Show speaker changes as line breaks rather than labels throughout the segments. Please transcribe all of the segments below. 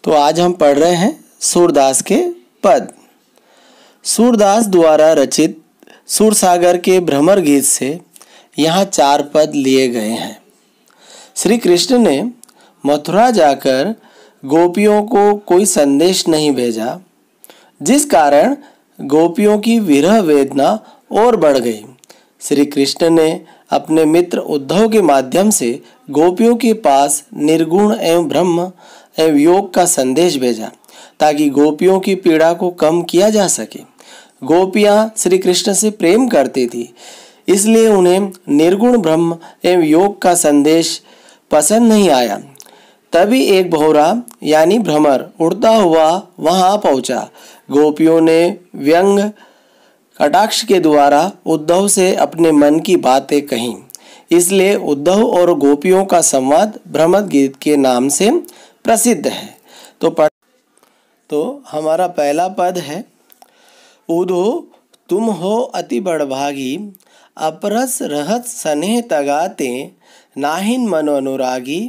तो आज हम पढ़ रहे हैं सूरदास के पद। सूरदास द्वारा रचित सूरसागर के भ्रमर गीत से यहाँ 4 पद लिए गए हैं। श्री कृष्ण ने मथुरा जाकर गोपियों को कोई संदेश नहीं भेजा, जिस कारण गोपियों की विरह वेदना और बढ़ गई। श्री कृष्ण ने अपने मित्र उद्धव के माध्यम से गोपियों के पास निर्गुण एवं ब्रह्म एवं योग का संदेश भेजा, ताकि गोपियों की पीड़ा को कम किया जा सके। गोपियां श्री कृष्ण से प्रेम करती थी, इसलिए उन्हें निर्गुण ब्रह्म एवं योग का संदेश पसंद नहीं आया। तभी एक भौरा यानी भ्रमर उड़ता हुआ वहां पहुंचा। गोपियों ने व्यंग कटाक्ष के द्वारा उद्धव से अपने मन की बातें कहीं, इसलिए उद्धव और गोपियों का संवाद भ्रमर गीत के नाम से प्रसिद्ध है। तो हमारा पहला पद है, उधो तुम हो अति बड़भागी, अपरस रहत स्नेह तगाते, नाहिन मन अनुरागी,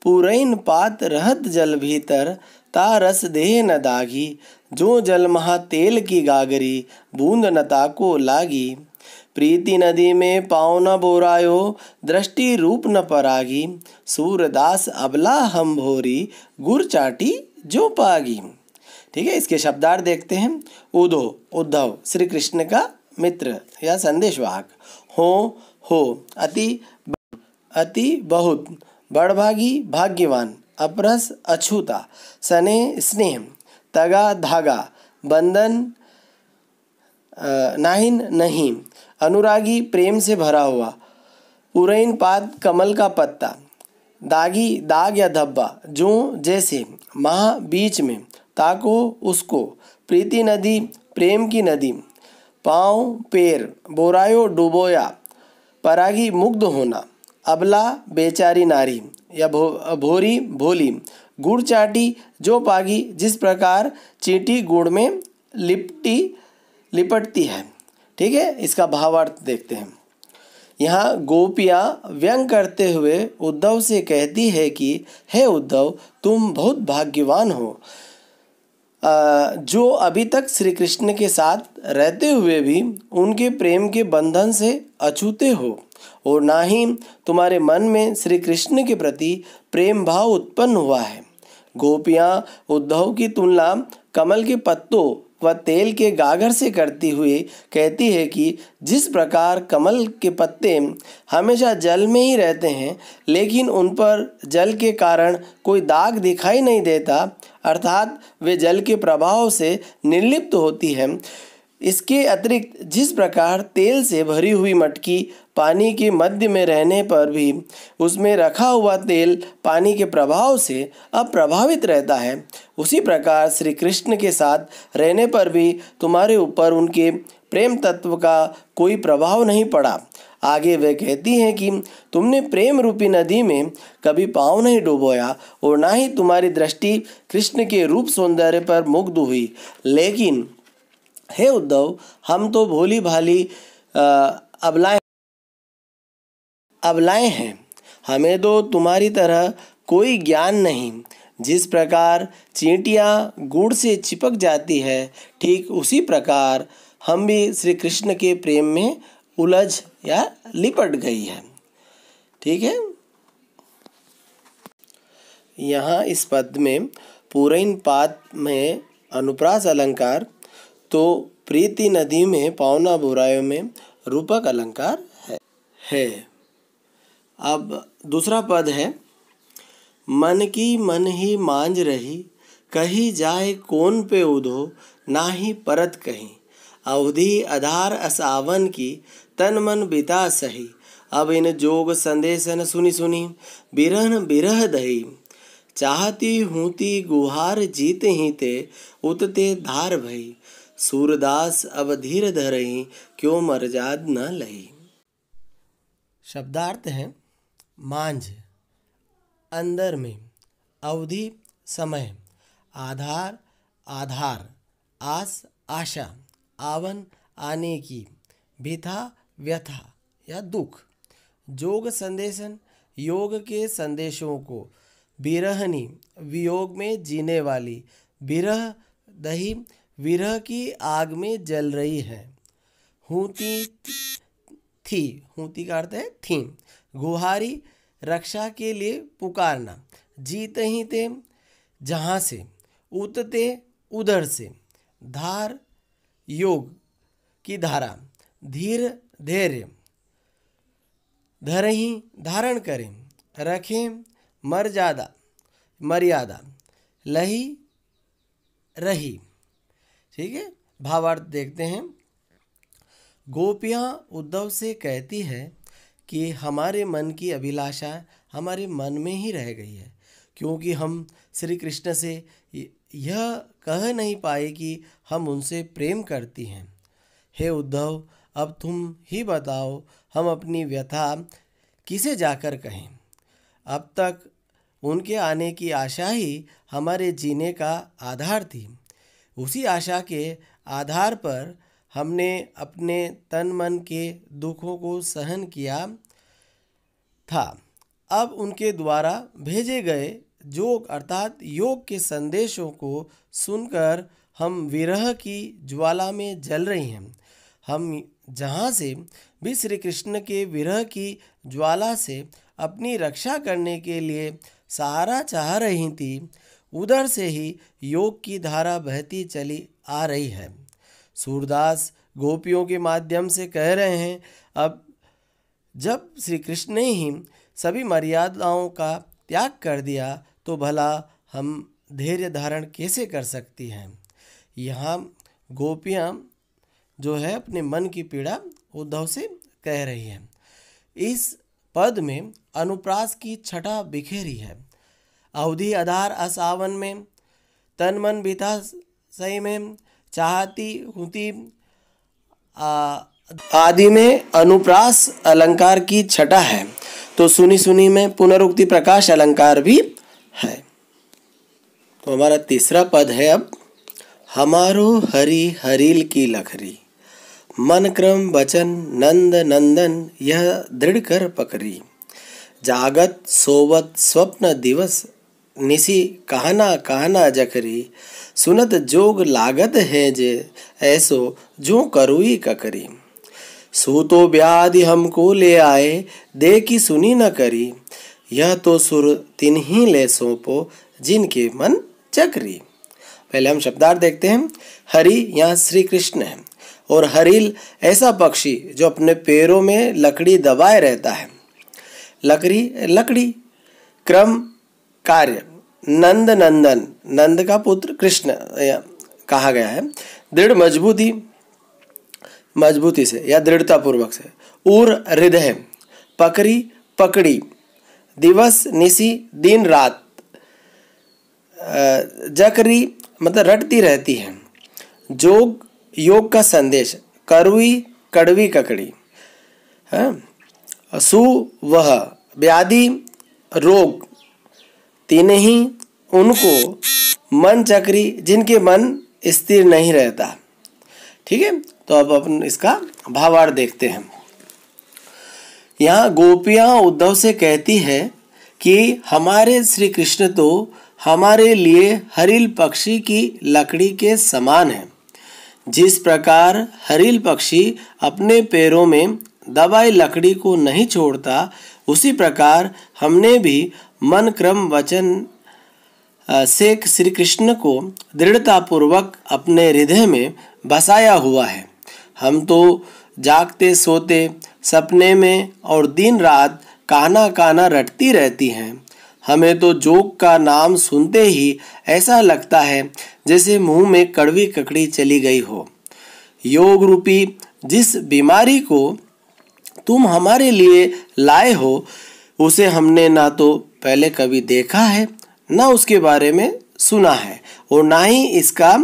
पूरैन पात रहत जल भीतर, ता रस देह न दागी, जो जल महा तेल की गागरी, बूंद न ताको लागी, प्रीति नदी में पाँव न बोरायो, दृष्टि रूप न परागी, सूरदास अबला हम भोरी, गुर चाटी जो पागी। ठीक है, इसके शब्दार्थ देखते हैं। उधो उद्धव श्री कृष्ण का मित्र या संदेशवाहक। हो अति बहुत, बड़भागी भाग्यवान, अपरस अछूता, सने स्नेह, तगा धागा, बंधन नाहिन नहीं, अनुरागी प्रेम से भरा हुआ, पुरैन पात कमल का पत्ता, दागी दाग या धब्बा, जो जैसे, महा बीच में, ताको उसको, प्रीति नदी प्रेम की नदी, पाँव पैर, बोरायो डुबोया, परागी मुग्ध होना, अबला बेचारी नारी या भोरी भोली, गुड़ चाटी जो पागी, जिस प्रकार चींटी गुड़ में लिपटती है। ठीक है, इसका भावार्थ देखते हैं। यहाँ गोपियाँ व्यंग करते हुए उद्धव से कहती है कि हे उद्धव, तुम बहुत भाग्यवान हो, जो अभी तक श्री कृष्ण के साथ रहते हुए भी उनके प्रेम के बंधन से अछूते हो, और ना ही तुम्हारे मन में श्री कृष्ण के प्रति प्रेम भाव उत्पन्न हुआ है। गोपियाँ उद्धव की तुलना कमल के पत्तों व तेल के गागर से करती हुई कहती है कि जिस प्रकार कमल के पत्ते हमेशा जल में ही रहते हैं, लेकिन उन पर जल के कारण कोई दाग दिखाई नहीं देता, अर्थात वे जल के प्रभाव से निर्लिप्त होती हैं, इसके अतिरिक्त जिस प्रकार तेल से भरी हुई मटकी पानी के मध्य में रहने पर भी उसमें रखा हुआ तेल पानी के प्रभाव से अप्रभावित रहता है, उसी प्रकार श्री कृष्ण के साथ रहने पर भी तुम्हारे ऊपर उनके प्रेम तत्व का कोई प्रभाव नहीं पड़ा। आगे वे कहती हैं कि तुमने प्रेम रूपी नदी में कभी पाँव नहीं डुबोया, और ना ही तुम्हारी दृष्टि कृष्ण के रूप सौंदर्य पर मुग्ध हुई, लेकिन हे उद्धव, हम तो भोली भाली अबलाएं हैं, हमें तो तुम्हारी तरह कोई ज्ञान नहीं। जिस प्रकार चींटियाँ गुड़ से चिपक जाती है, ठीक उसी प्रकार हम भी श्री कृष्ण के प्रेम में उलझ या लिपट गई है। ठीक है, यहाँ इस पद में पूरैन पात में अनुप्रास अलंकार, तो प्रीति नदी में पावना बुरायों में रूपक अलंकार है। अब दूसरा पद है, मन की मन ही मांझ रही, कही जाए कौन पे उधो, नाही परत कहीं, अवधि आधार असावन की, तन मन बिता सही, अब इन जोग संदेशन सुनी सुनी, बिरहन बिरह दही, चाहती हूती गुहार जीते हीते, उतते धार भई, सूरदास अब धीर धरही, क्यों मरजाद न लही। शब्दार्थ है, मांझ अंदर में, अवधि समय, आधार आधार, आस आशा, आवन आने की, भिथा व्यथा या दुख, जोग संदेशन योग के संदेशों को, बिरहनी वियोग में जीने वाली, बिरह दही विरह की आग में जल रही है। हूती थी, हूती का अर्थ है थी, गुहारी रक्षा के लिए पुकारना। जीत ही ते जहाँ से, उतते उधर से, धार योग की धारा, धीर धैर्य, धरही धारण करें, रखें मर्यादा मर्यादा, लही रही। ठीक है, भावार्थ देखते हैं। गोपियाँ उद्धव से कहती है कि हमारे मन की अभिलाषा हमारे मन में ही रह गई है, क्योंकि हम श्री कृष्ण से यह कह नहीं पाए कि हम उनसे प्रेम करती हैं। हे उद्धव, अब तुम ही बताओ, हम अपनी व्यथा किसे जाकर कहें। अब तक उनके आने की आशा ही हमारे जीने का आधार थी। उसी आशा के आधार पर हमने अपने तन मन के दुखों को सहन किया था। अब उनके द्वारा भेजे गए जोग अर्थात योग के संदेशों को सुनकर हम विरह की ज्वाला में जल रही हैं। हम जहाँ से भी श्री कृष्ण के विरह की ज्वाला से अपनी रक्षा करने के लिए सहारा चाह रही थी, उधर से ही योग की धारा बहती चली आ रही है। सूरदास गोपियों के माध्यम से कह रहे हैं, अब जब श्री कृष्ण ने ही सभी मर्यादाओं का त्याग कर दिया तो भला हम धैर्य धारण कैसे कर सकती हैं। यहाँ गोपियाँ जो है अपने मन की पीड़ा उद्धव से कह रही हैं। इस पद में अनुप्रास की छटा बिखेरी है। अवधि आधार असावन में, तन मन बीता सही में, चाहती हुती आदि में अनुप्रास अलंकार की छटा है। तो सुनी सुनी में पुनरुक्ति प्रकाश अलंकार भी है। तो हमारा तीसरा पद है अब, हमारो हरि हरील की लखरी, मन क्रम वचन नंद नंदन यह दृढ़ कर पकड़ी, जागत सोवत स्वप्न दिवस निसी कहना कहना जकरी, सुनत जोग लागत है जे ऐसो जो करुई ककरी, सूतो व्याधि हमको ले आए दे की सुनी न करी, यह तो सुर तिन्ही ले सौंपो जिनके मन चक्री। पहले हम शब्दार्थ देखते हैं। हरि यहाँ श्री कृष्ण है और हरिल ऐसा पक्षी जो अपने पैरों में लकड़ी दबाए रहता है। लकड़ी क्रम कार्य, नंद नंदन नंद का पुत्र कृष्ण कहा गया है, दृढ़ मजबूती से या दृढ़ता पूर्वक से, उर हृदय, पकड़ी, दिवस निसी दिन रात, जकरी मतलब रटती रहती है, जोग योग का संदेश, करुई कड़वी ककड़ी, सु वह व्याधि रोग, तीन ही उनको, मन चक्री जिनके मन स्थिर नहीं रहता। ठीक है, तो अब अपन इसका भावार्थ देखते हैं। यहाँ गोपियाँ उद्धव से कहती है कि हमारे श्री कृष्ण तो हमारे लिए हरिल पक्षी की लकड़ी के समान है। जिस प्रकार हरिल पक्षी अपने पैरों में दबाई लकड़ी को नहीं छोड़ता, उसी प्रकार हमने भी मन क्रम वचन से श्री कृष्ण को दृढ़तापूर्वक अपने हृदय में बसाया हुआ है। हम तो जागते सोते सपने में और दिन रात काना काना रटती रहती हैं। हमें तो जोग का नाम सुनते ही ऐसा लगता है जैसे मुंह में कड़वी ककड़ी चली गई हो। योग रूपी जिस बीमारी को तुम हमारे लिए लाए हो, उसे हमने ना तो पहले कभी देखा है, ना उसके बारे में सुना है और ना ही इसका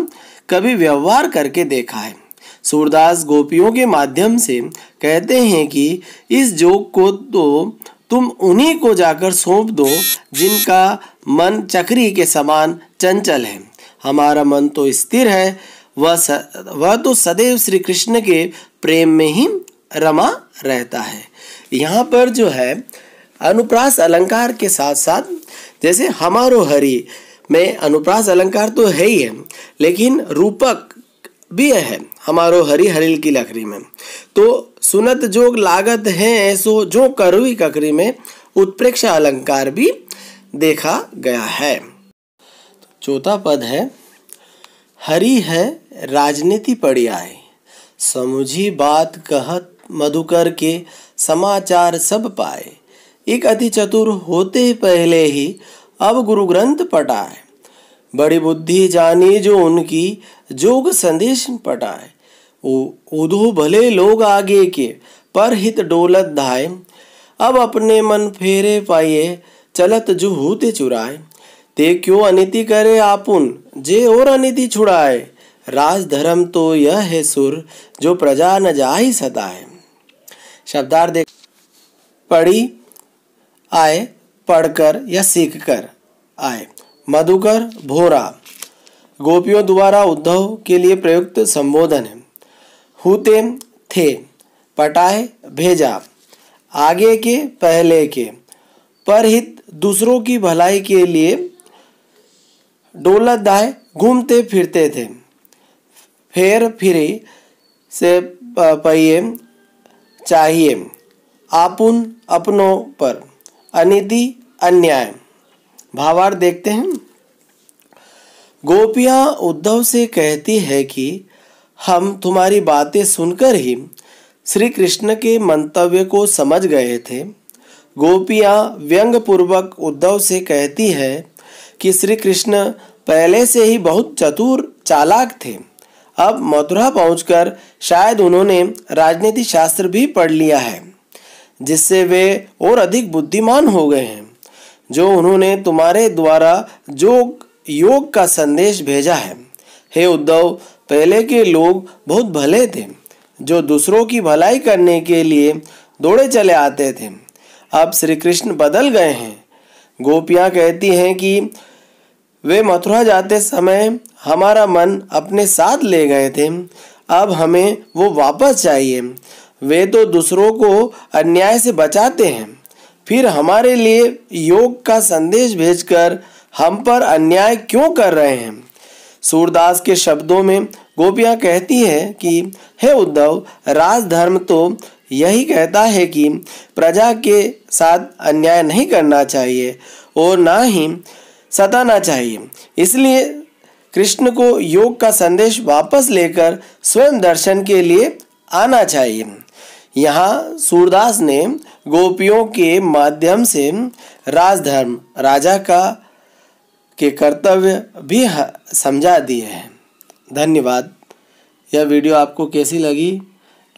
कभी व्यवहार करके देखा है। सूरदास गोपियों के माध्यम से कहते हैं कि इस जोग को तो तुम उन्हीं को जाकर सौंप दो जिनका मन चक्री के समान चंचल है। हमारा मन तो स्थिर है, वह तो सदैव श्री कृष्ण के प्रेम में ही रमा रहता है। यहाँ पर जो है अनुप्रास अलंकार के साथ साथ जैसे हमारो हरि में अनुप्रास अलंकार तो है ही है, लेकिन रूपक भी है हमारो हरि हरिल की लकड़ी में। तो सुनत जोग लागत है ऐसो जो करुई ककरी में उत्प्रेक्षा अलंकार भी देखा गया है। चौथा पद है, हरि है राजनीति पड़ी आए, समुझी बात कहत मधुकर के समाचार सब पाए। एक अति चतुर होते पहले ही अब गुरु ग्रंथ पटाए, बड़ी बुद्धि जानी जो उनकी जोग संदेश पटाए। उधो भले लोग आगे के पर हित डोलत धाय, अब अपने मन फेरे पाइए चलत जो होते चुराए। ते क्यों अनिति करे आपुन जे और अनिति छुड़ाए, राज धर्म तो यह है सुर जो प्रजा न जाहि सताए। शब्दार्थ देख, पढ़ी आए पढ़कर या सीखकर आए, मधुकर भोरा गोपियों द्वारा उद्धव के लिए प्रयुक्त संबोधन है। हुते थे, पटाए भेजा, आगे के पहले के, परहित दूसरों की भलाई के लिए, डोलत दाए घूमते फिरते थे, फेर फिरे से पहिए चाहिए, आपुन अपनों पर, अनिति अन्याय। भावार्थ देखते हैं। गोपियां उद्धव से कहती है कि हम तुम्हारी बातें सुनकर ही श्री कृष्ण के मंतव्य को समझ गए थे। गोपियां व्यंग पूर्वक उद्धव से कहती है कि श्री कृष्ण पहले से ही बहुत चतुर चालाक थे, अब मथुरा पहुंचकर शायद उन्होंने राजनीति शास्त्र भी पढ़ लिया है, जिससे वे और अधिक बुद्धिमान हो गए हैं। जो उन्होंने तुम्हारे द्वारा जो योग का संदेश भेजा है। हे उद्धव, पहले के लोग बहुत भले थे, जो दूसरों की भलाई करने के लिए दौड़े चले आते थे। अब श्री कृष्ण बदल गए हैं। गोपियां कहती हैं कि वे मथुरा जाते समय हमारा मन अपने साथ ले गए थे, अब हमें वो वापस चाहिए। वे तो दूसरों को अन्याय से बचाते हैं, फिर हमारे लिए योग का संदेश भेजकर हम पर अन्याय क्यों कर रहे हैं। सूरदास के शब्दों में गोपियां कहती हैं कि हे उद्धव, राजधर्म तो यही कहता है कि प्रजा के साथ अन्याय नहीं करना चाहिए और ना ही सताना चाहिए। इसलिए कृष्ण को योग का संदेश वापस लेकर स्वयं दर्शन के लिए आना चाहिए। यहाँ सूरदास ने गोपियों के माध्यम से राजधर्म, राजा का के कर्तव्य भी समझा दिए हैं। धन्यवाद। यह वीडियो आपको कैसी लगी?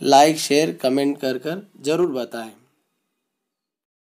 लाइक, शेयर, कमेंट कर जरूर बताएं।